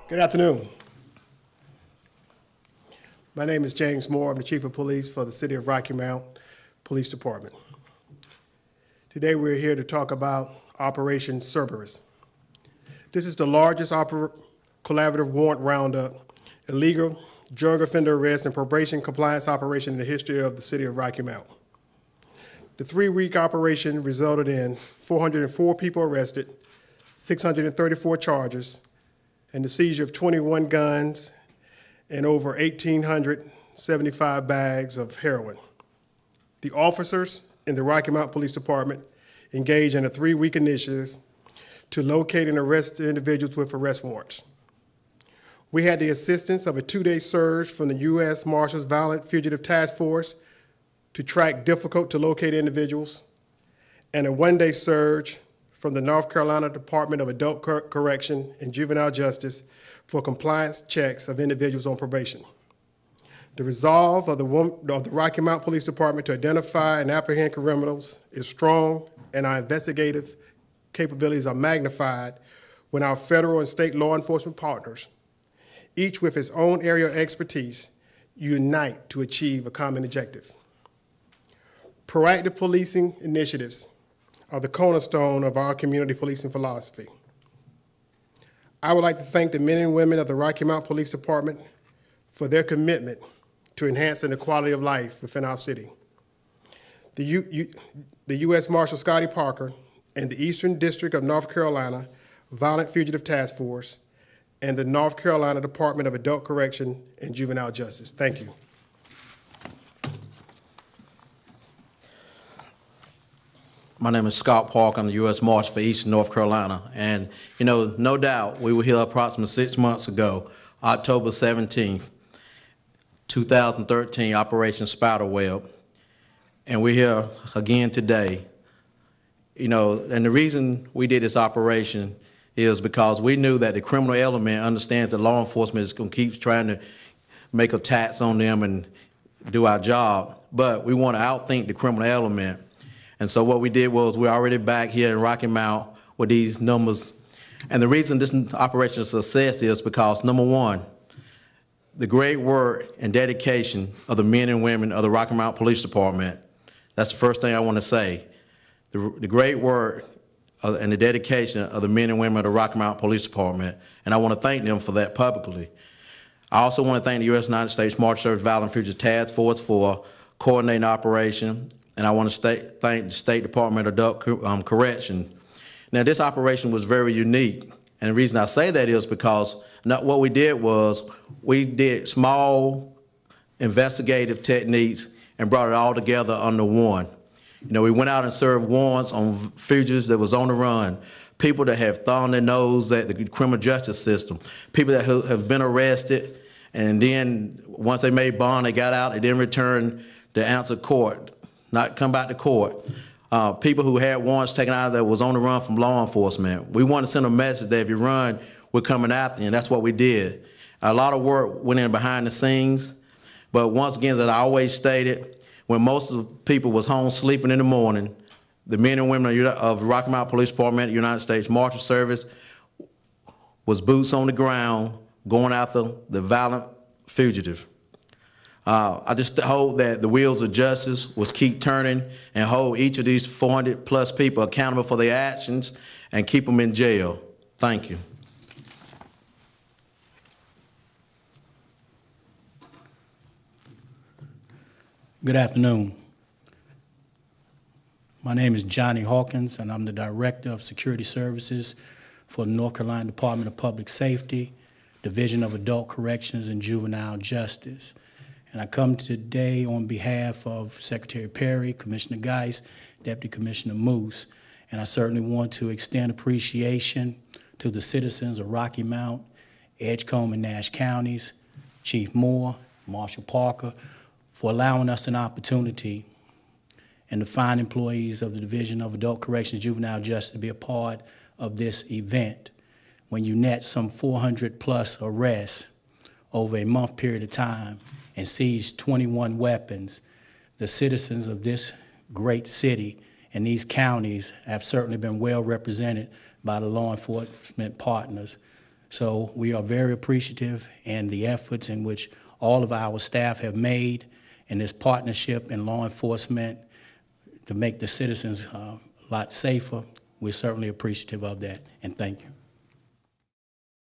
Good afternoon. My name is James Moore. I'm the Chief of Police for the City of Rocky Mount Police Department. Today we're here to talk about Operation Cerberus. This is the largest collaborative warrant roundup, illegal drug offender arrest, and probation compliance operation in the history of the City of Rocky Mount. The 3-week operation resulted in 404 people arrested, 634 charges, and the seizure of 21 guns and over 1,875 bags of heroin. The officers in the Rocky Mount Police Department engaged in a 3-week initiative to locate and arrest individuals with arrest warrants. We had the assistance of a 2-day surge from the U.S. Marshals Violent Fugitive Task Force to track difficult to locate individuals, and a 1-day surge from the North Carolina Department of Adult Correction and Juvenile Justice for compliance checks of individuals on probation. The resolve of the Rocky Mount Police Department to identify and apprehend criminals is strong, and our investigative capabilities are magnified when our federal and state law enforcement partners, each with its own area of expertise, unite to achieve a common objective. Proactive policing initiatives are the cornerstone of our community policing philosophy. I would like to thank the men and women of the Rocky Mount Police Department for their commitment to enhancing the quality of life within our city. The U.S. Marshal Scotty Parker and the Eastern District of North Carolina Violent Fugitive Task Force and the North Carolina Department of Adult Correction and Juvenile Justice. Thank you. My name is Scott Parker. I'm the U.S. Marshal for Eastern North Carolina. And, no doubt, we were here approximately 6 months ago, October 17th, 2013, Operation Spiderweb. And we're here again today. And the reason we did this operation is because we knew that the criminal element understands that law enforcement is going to keep trying to make attacks on them and do our job. But we want to outthink the criminal element. And so what we did was we're already back here in Rocky Mount with these numbers. And the reason this operation is a success is because, number one, the great work and dedication of the men and women of the Rocky Mount Police Department. That's the first thing I want to say. The great work and the dedication of the men and women of the Rocky Mount Police Department, and I want to thank them for that publicly. I also want to thank the United States Marshal Service Violent Fugitive Task Force for coordinating the operation. And I want to thank the State Department of Adult Correction. Now, this operation was very unique. And the reason I say that is because what we did was we did small investigative techniques and brought it all together under one. We went out and served warrants on fugitives that was on the run, people that have thrown their nose at the criminal justice system, people that have been arrested, and then once they made bond, they got out, they didn't return to answer court. Not come back to court. People who had warrants taken out that was on the run from law enforcement. We want to send a message that if you run, we're coming after you, and that's what we did. A lot of work went in behind the scenes, but once again, as I always stated, when most of the people was home sleeping in the morning, the men and women of the Rocky Mount Police Department, the United States Marshal Service, was boots on the ground going after the violent fugitive. I just hope that the wheels of justice will keep turning and hold each of these 400 plus people accountable for their actions and keep them in jail. Thank you. Good afternoon. My name is Johnny Hawkins, and I'm the Director of Security Services for the North Carolina Department of Public Safety, Division of Adult Corrections and Juvenile Justice. And I come today on behalf of Secretary Perry, Commissioner Geis, Deputy Commissioner Moose, and I certainly want to extend appreciation to the citizens of Rocky Mount, Edgecombe and Nash counties, Chief Moore, Marshal Parker, for allowing us an opportunity and the fine employees of the Division of Adult Corrections and Juvenile Justice to be a part of this event. When you net some 400 plus arrests over a month period of time and seized 21 weapons, the citizens of this great city and these counties have certainly been well represented by the law enforcement partners. So we are very appreciative in the efforts in which all of our staff have made in this partnership in law enforcement to make the citizens a lot safer. We're certainly appreciative of that, and thank you.